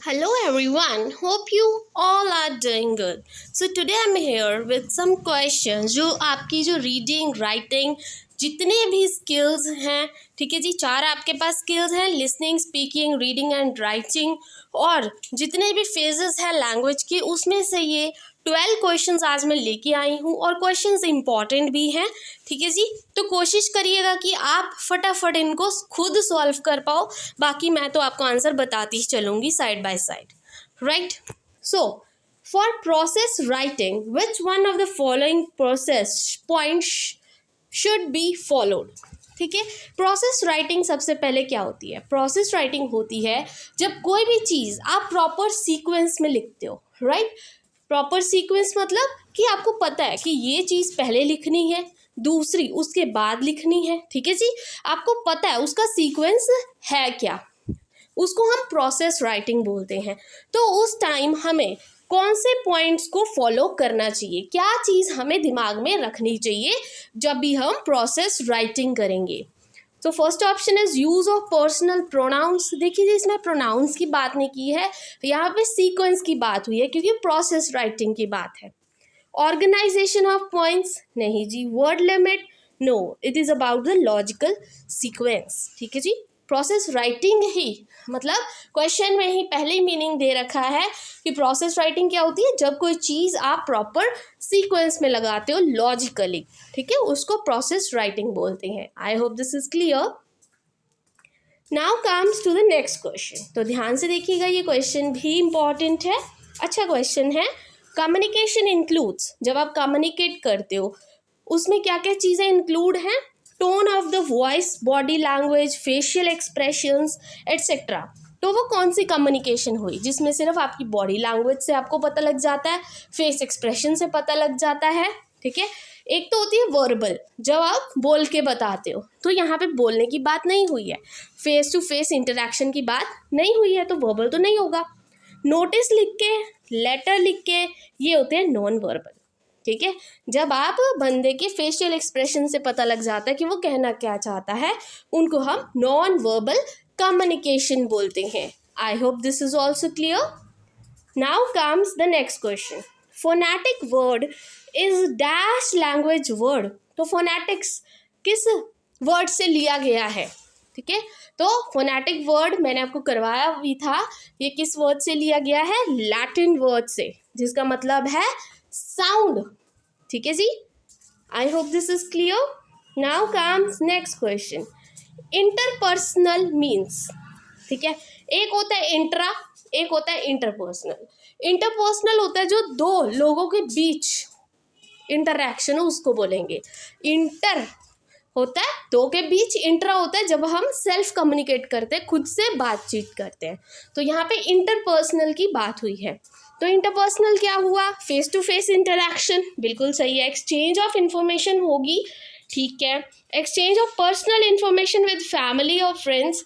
Hello everyone, hope you all are doing good. So today I'm here with some questions जो आपकी जो reading writing जितने भी skills हैं, ठीक है जी, चार आपके पास स्किल्स हैं, listening, speaking, reading and writing, और जितने भी फेजेस हैं लैंग्वेज की उसमें से ये 12 क्वेश्चंस आज मैं लेके आई हूँ और क्वेश्चंस इंपॉर्टेंट भी हैं, ठीक है जी। तो कोशिश करिएगा कि आप फटाफट इनको खुद सॉल्व कर पाओ, बाकी मैं तो आपको आंसर बताती चलूँगी side by side, right. So for process writing which one of the following process points should be followed, ठीक है। प्रोसेस राइटिंग सबसे पहले क्या होती है? प्रोसेस राइटिंग होती है जब कोई भी चीज़ आप प्रॉपर सीक्वेंस में लिखते हो, राइट। प्रॉपर सीक्वेंस मतलब कि आपको पता है कि ये चीज़ पहले लिखनी है, दूसरी उसके बाद लिखनी है, ठीक है जी। आपको पता है उसका सीक्वेंस है क्या, उसको हम प्रोसेस राइटिंग बोलते हैं। तो उस टाइम हमें कौन से पॉइंट्स को फॉलो करना चाहिए, क्या चीज़ हमें दिमाग में रखनी चाहिए जब भी हम प्रोसेस राइटिंग करेंगे। तो first option is use of personal pronouns. देखिए जी, इसमें प्रोनाउंस की बात नहीं की है, यहाँ पे सीक्वेंस की बात हुई है क्योंकि प्रोसेस राइटिंग की बात है। ऑर्गेनाइजेशन ऑफ पॉइंट्स, नहीं जी। Word limit, no, it is about the logical sequence, ठीक है जी। प्रोसेस राइटिंग ही मतलब क्वेश्चन में ही पहले ही मीनिंग दे रखा है कि प्रोसेस राइटिंग क्या होती है, जब कोई चीज़ आप प्रॉपर सीक्वेंस में लगाते हो लॉजिकली, ठीक है, उसको प्रोसेस राइटिंग बोलते हैं। I hope this is clear. Now comes to the next question. तो ध्यान से देखिएगा, ये क्वेश्चन भी इम्पॉर्टेंट है, अच्छा क्वेश्चन है। कम्युनिकेशन इंक्लूड्स, जब आप कम्युनिकेट करते हो उसमें क्या क्या चीज़ें इंक्लूड हैं? Tone of the voice, body language, facial expressions etcetera. तो वो कौन सी कम्युनिकेशन हुई जिसमें सिर्फ आपकी बॉडी लैंग्वेज से आपको पता लग जाता है, फेस एक्सप्रेशन से पता लग जाता है, ठीक है। एक तो होती है वर्बल, जब आप बोल के बताते हो, तो यहाँ पे बोलने की बात नहीं हुई है, फेस टू फेस इंटरेक्शन की बात नहीं हुई है, तो वर्बल तो नहीं होगा। नोटिस लिख के, लेटर लिख के, ये होते हैं नॉन वर्बल, ठीक है। जब आप बंदे के फेशियल एक्सप्रेशन से पता लग जाता है कि वो कहना क्या चाहता है, उनको हम नॉन वर्बल कम्युनिकेशन बोलते हैं। I hope this is also clear. Now comes the next question. Phonetic word is dash language word. तो फोनेटिक्स किस वर्ड से लिया गया है, ठीक है। तो फोनेटिक वर्ड मैंने आपको करवाया भी था, ये किस वर्ड से लिया गया है? लैटिन वर्ड से, जिसका मतलब है साउंड, ठीक है जी। I hope this is clear. Now comes next question. Interpersonal means, ठीक है। एक होता है इंट्रा, एक होता है इंटरपर्सनल। इंटरपर्सनल होता है जो दो लोगों के बीच इंटरैक्शन, उसको बोलेंगे इंटर। होता है दो के बीच, इंट्रा होता है जब हम सेल्फ कम्युनिकेट करते हैं, खुद से बातचीत करते हैं। तो यहाँ पे इंटरपर्सनल की बात हुई है। तो इंटरपर्सनल क्या हुआ? फेस टू फेस इंटरैक्शन, बिल्कुल सही है। एक्सचेंज ऑफ इंफॉर्मेशन होगी, ठीक है। Exchange of personal information with family और फ्रेंड्स,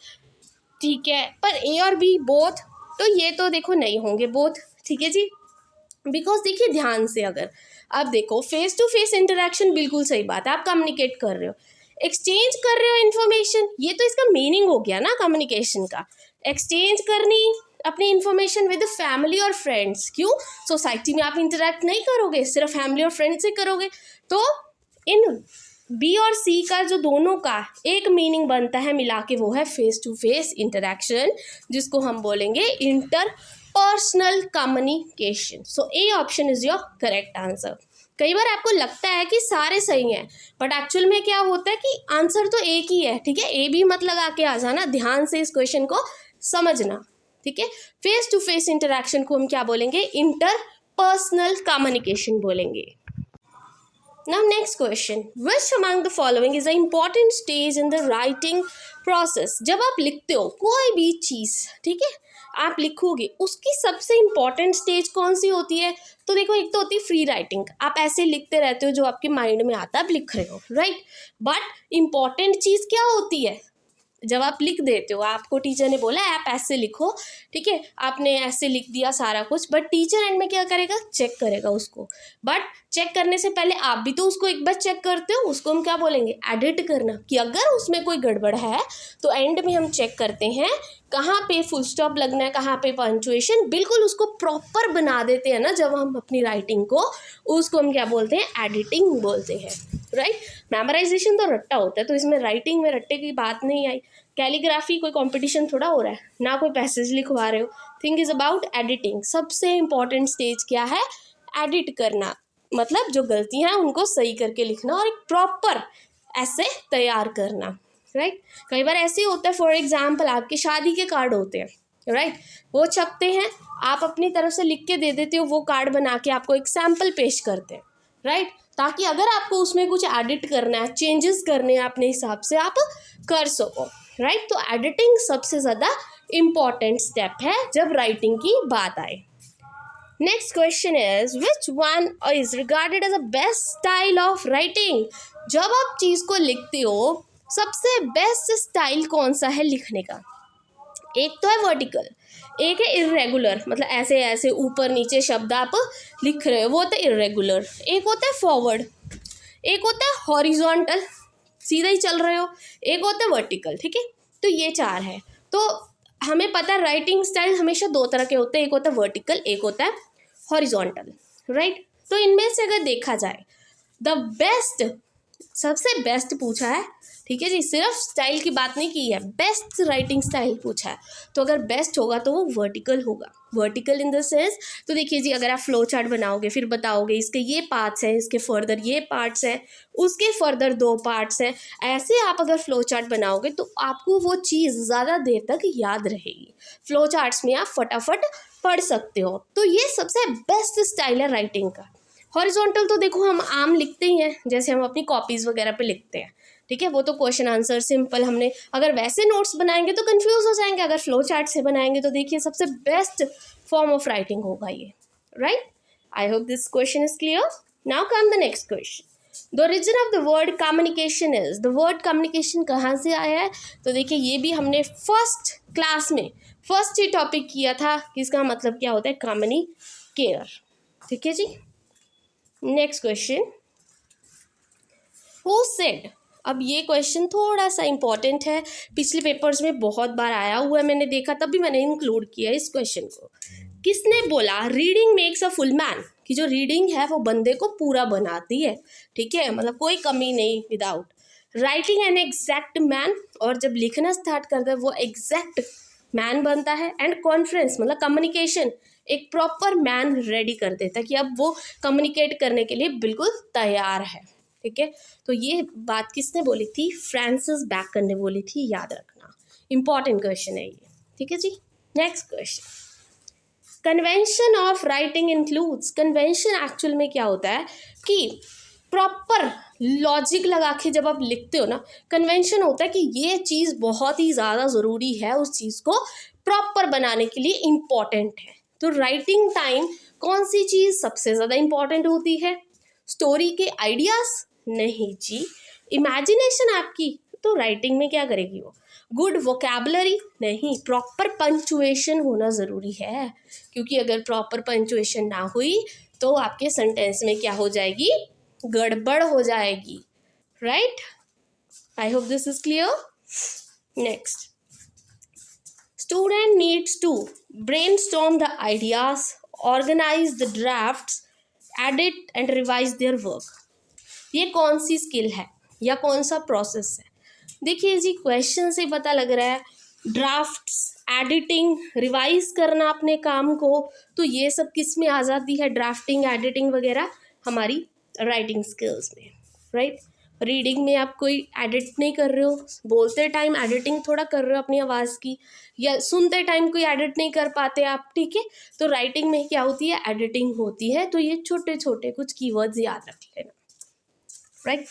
ठीक है। पर ए और बी बोथ, तो ये तो देखो नहीं होंगे बोथ, ठीक है जी। बिकॉज देखिए ध्यान से, अगर आप देखो फेस टू फेस इंटरेक्शन बिल्कुल सही बात है, आप कम्युनिकेट कर रहे हो, एक्सचेंज कर रहे हो इन्फॉर्मेशन, ये तो इसका मीनिंग हो गया ना कम्युनिकेशन का। एक्सचेंज करनी अपनी इन्फॉर्मेशन विद फैमिली और फ्रेंड्स, क्यों? सोसाइटी में आप इंटरेक्ट नहीं करोगे, सिर्फ फैमिली और फ्रेंड्स से करोगे। तो इन बी और सी का जो दोनों का एक मीनिंग बनता है मिला के, वो है फेस टू फेस इंटरेक्शन, जिसको हम बोलेंगे inter personal communication. So A option is your correct answer. कई बार आपको लगता है कि सारे सही हैं, बट एक्चुअल में क्या होता है कि आंसर तो एक ही है, ठीक है। ए भी मत लगा के आ जाना, ध्यान से इस क्वेश्चन को समझना, ठीक है। फेस टू फेस इंटरेक्शन को हम क्या बोलेंगे? इंटर पर्सनल कम्युनिकेशन बोलेंगे। Now next question, which among the following is an important stage in the writing process? जब आप लिखते हो कोई भी चीज़, ठीक है, आप लिखोगे, उसकी सबसे इम्पॉर्टेंट स्टेज कौन सी होती है? तो देखो, एक तो होती है फ्री राइटिंग, आप ऐसे लिखते रहते हो जो आपके माइंड में आता है, आप लिख रहे हो, राइट। बट इम्पॉर्टेंट चीज़ क्या होती है? जब आप लिख देते हो, आपको टीचर ने बोला आप ऐसे लिखो, ठीक है, आपने ऐसे लिख दिया सारा कुछ, बट टीचर एंड में क्या करेगा, चेक करेगा उसको। बट चेक करने से पहले आप भी तो उसको एक बार चेक करते हो, उसको हम क्या बोलेंगे, एडिट करना, कि अगर उसमें कोई गड़बड़ है तो एंड में हम चेक करते हैं कहाँ पे फुल स्टॉप लगना है, कहाँ पे पंक्चुएशन, बिल्कुल उसको प्रॉपर बना देते हैं ना जब हम अपनी राइटिंग को, उसको हम क्या बोलते हैं, एडिटिंग बोलते हैं, राइट। मेमोराइजेशन तो रट्टा होता है, तो इसमें राइटिंग में रट्टे की बात नहीं आई। कैलीग्राफी कोई कंपटीशन थोड़ा हो रहा है ना, कोई पैसेज लिखवा रहे हो। Thing is about editing. सबसे इम्पॉर्टेंट स्टेज क्या है, एडिट करना, मतलब जो गलतियां हैं उनको सही करके लिखना और एक प्रॉपर ऐसे तैयार करना, राइट। कई बार ऐसे ही होता है, फॉर एग्जाम्पल आपके शादी के कार्ड होते हैं, राइट, वो छपते हैं, आप अपनी तरफ से लिख के दे देते हो, वो कार्ड बना के आपको एक सैम्पल पेश करते हैं, राइट, ताकि अगर आपको उसमें कुछ एडिट करना है, चेंजेस करने हैं अपने हिसाब से, आप कर सको, राइट। तो एडिटिंग सबसे ज़्यादा इम्पॉर्टेंट स्टेप है जब राइटिंग की बात आए। Next question is which one is regarded as a best style of writing. जब आप चीज़ को लिखते हो, सबसे बेस्ट स्टाइल कौन सा है लिखने का। एक तो है वर्टिकल, एक है इर्रेगुलर, मतलब ऐसे ऐसे ऊपर नीचे शब्द आप लिख रहे हो, वो होता है इर्रेगुलर। एक होता है फॉरवर्ड, एक होता है हॉरिजॉन्टल, सीधा ही चल रहे हो, एक होता है वर्टिकल, ठीक है। तो ये चार है। तो हमें पता है राइटिंग स्टाइल हमेशा दो तरह के होते हैं, एक होता है वर्टिकल, एक होता है हॉरिजॉन्टल, राइट। तो इनमें से अगर देखा जाए, द बेस्ट, सबसे बेस्ट पूछा है, ठीक है जी, सिर्फ स्टाइल की बात नहीं की है, बेस्ट राइटिंग स्टाइल पूछा है। तो अगर बेस्ट होगा तो वो वर्टिकल होगा। वर्टिकल इन द सेंस, तो देखिए जी, अगर आप फ्लो चार्ट बनाओगे, फिर बताओगे इसके ये पार्ट्स हैं, इसके फर्दर ये पार्ट्स हैं, उसके फर्दर दो पार्ट्स हैं, ऐसे आप अगर फ्लो चार्ट बनाओगे तो आपको वो चीज़ ज़्यादा देर तक याद रहेगी। फ्लो चार्ट्स में आप फटाफट पढ़ सकते हो। तो ये सबसे बेस्ट स्टाइल है राइटिंग का। हॉरिजॉन्टल तो देखो हम आम लिखते ही हैं, जैसे हम अपनी कॉपीज़ वगैरह पे लिखते हैं, ठीक है, वो तो क्वेश्चन आंसर सिंपल। हमने अगर वैसे नोट्स बनाएंगे तो कंफ्यूज हो जाएंगे, अगर फ्लो चार्ट से बनाएंगे तो देखिए सबसे बेस्ट फॉर्म ऑफ राइटिंग होगा ये, right. I hope this question is clear. Now come the next question, the origin of the word communication is. The word communication कहाँ से आया है, तो देखिए ये भी हमने फर्स्ट क्लास में फर्स्ट ही टॉपिक किया था कि इसका मतलब क्या होता है, कम्युनिकेटर, ठीक है जी। Next question, who said. अब ये क्वेश्चन थोड़ा सा इम्पॉर्टेंट है, पिछले पेपर्स में बहुत बार आया हुआ है, मैंने देखा तब भी मैंने इंक्लूड किया इस क्वेश्चन को। किसने बोला reading makes a full man, कि जो रीडिंग है वो बंदे को पूरा बनाती है, ठीक है, मतलब कोई कमी नहीं, without writing an exact man, और जब लिखना स्टार्ट करता है वो एग्जैक्ट मैन बनता है। एंड कॉन्फ्रेंस मतलब कम्युनिकेशन, एक प्रॉपर मैन रेडी कर देता है कि अब वो कम्युनिकेट करने के लिए बिल्कुल तैयार है, ठीक है। तो ये बात किसने बोली थी, फ्रांसिस बैकन ने बोली थी, याद रखना, इंपॉर्टेंट क्वेश्चन है ये, ठीक है जी। Next question, convention of writing includes. Convention actual में क्या होता है कि प्रॉपर लॉजिक लगा के जब आप लिखते हो ना, कन्वेंशन होता है कि ये चीज़ बहुत ही ज़्यादा ज़रूरी है, उस चीज़ को प्रॉपर बनाने के लिए इम्पॉर्टेंट है। तो राइटिंग टाइम कौन सी चीज़ सबसे ज़्यादा इम्पॉर्टेंट होती है, स्टोरी के आइडियाज़ नहीं जी, इमेजिनेशन आपकी, तो राइटिंग में क्या करेगी वो, गुड वोकैबुलरी नहीं, प्रॉपर पंचुएशन होना ज़रूरी है, क्योंकि अगर प्रॉपर पंचुएशन ना हुई तो आपके सेंटेंस में क्या हो जाएगी, गड़बड़ हो जाएगी, right. I hope this is clear. Next, student needs to brainstorm the ideas, organise the drafts, edit and revise their work. ये कौन सी स्किल है या कौन सा प्रोसेस है, देखिए जी क्वेश्चन से पता लग रहा है, ड्राफ्ट्स, एडिटिंग, रिवाइज करना अपने काम को, तो ये सब किस में आ जाती है, ड्राफ्टिंग, एडिटिंग वगैरह हमारी राइटिंग स्किल्स में, राइट। रीडिंग में आप कोई एडिट नहीं कर रहे हो, बोलते टाइम एडिटिंग थोड़ा कर रहे हो अपनी आवाज़ की, या सुनते टाइम कोई एडिट नहीं कर पाते आप, ठीक है। तो राइटिंग में क्या होती है, एडिटिंग होती है। तो ये छोटे छोटे कुछ कीवर्ड्स याद रख लेना, right.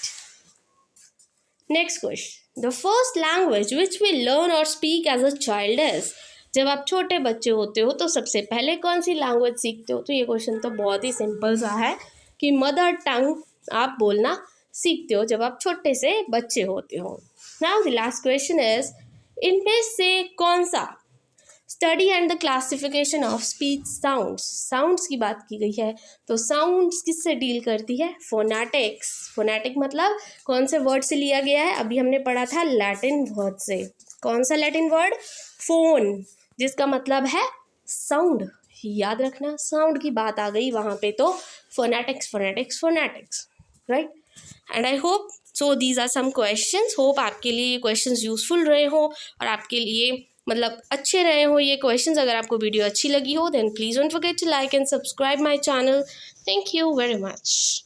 Next question, the first language which we learn और speak as a child is. जब आप छोटे बच्चे होते हो तो सबसे पहले कौन सी लैंग्वेज सीखते हो, तो ये क्वेश्चन तो बहुत ही सिंपल सा है कि मदर टंग आप बोलना सीखते हो जब आप छोटे से बच्चे होते हो। Now the last question is, इनमें से कौन सा study and the classification of speech sounds, sounds की बात की गई है, तो साउंड्स किससे डील करती है? फोनेटिक्स। फोनेटिक मतलब कौन से वर्ड से लिया गया है? अभी हमने पढ़ा था लैटिन वर्ड से। कौन सा लैटिन वर्ड? फोन, जिसका मतलब है साउंड। याद रखना, साउंड की बात आ गई वहाँ पे तो phonetics phonetics phonetics, right. And I hope so these are some questions, hope आपके लिए ये क्वेश्चंस यूजफुल रहे हो और आपके लिए मतलब अच्छे रहे हो ये क्वेश्चंस। अगर आपको वीडियो अच्छी लगी हो then please don't forget to like and subscribe my channel. Thank you very much.